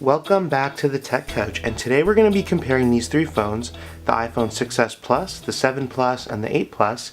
Welcome back to the Tech Couch, and today we're going to be comparing these three phones, the iPhone 6s Plus, the 7 Plus, and the 8 Plus,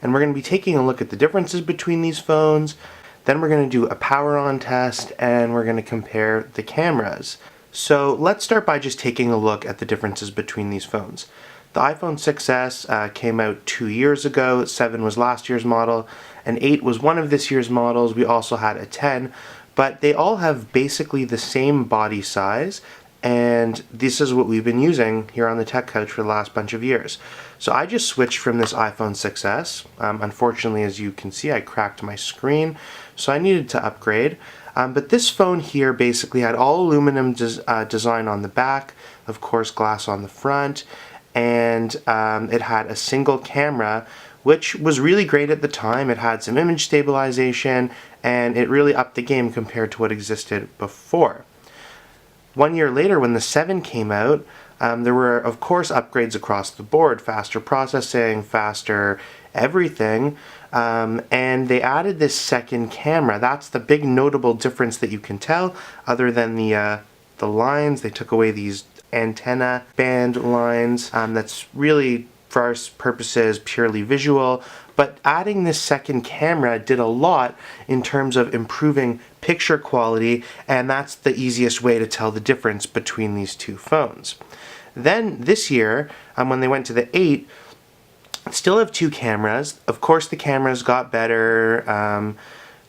and we're going to be taking a look at the differences between these phones. Then we're going to do a power on test, and we're going to compare the cameras. So let's start by just taking a look at the differences between these phones. The iPhone 6s came out 2 years ago, 7 was last year's model, and 8 was one of this year's models. We also had a 10, but they all have basically the same body size, and this is what we've been using here on the Tech Couch for the last bunch of years. So I just switched from this iPhone 6s. Unfortunately, as you can see, I cracked my screen, so I needed to upgrade. But this phone here basically had all aluminum design on the back, of course glass on the front, and it had a single camera, which was really great at the time. It had some image stabilization, and it really upped the game compared to what existed before. 1 year later, when the 7 came out, there were, of course, upgrades across the board, faster processing, faster everything, and they added this second camera. That's the big notable difference that you can tell, other than the lines. They took away these antenna band lines. That's really, for our purposes, purely visual, but adding this second camera did a lot in terms of improving picture quality, and that's the easiest way to tell the difference between these two phones. Then this year, when they went to the 8, still have two cameras. Of course the cameras got better,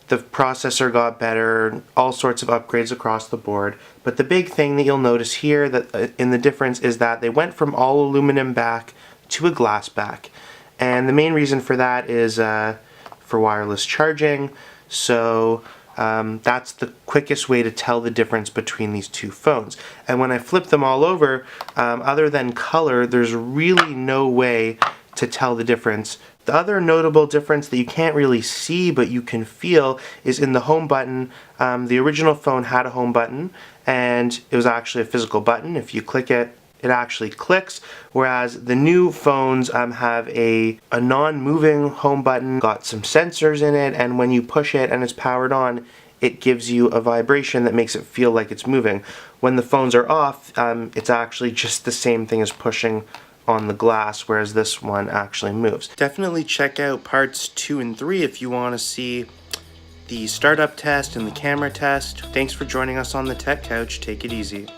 the processor got better, all sorts of upgrades across the board. But the big thing that you'll notice here that in the difference is that they went from all aluminum back to a glass back. And the main reason for that is for wireless charging. So that's the quickest way to tell the difference between these two phones. And when I flip them all over, other than color, there's really no way to tell the difference. The other notable difference that you can't really see but you can feel is in the home button. The original phone had a home button, and it was actually a physical button. If you click it, it actually clicks, whereas the new phones have a non-moving home button, got some sensors in it, and when you push it and it's powered on, it gives you a vibration that makes it feel like it's moving. When the phones are off, it's actually just the same thing as pushing on the glass, whereas this one actually moves. Definitely check out parts 2 and 3 if you want to see the startup test and the camera test. Thanks for joining us on the Tech Couch. Take it easy.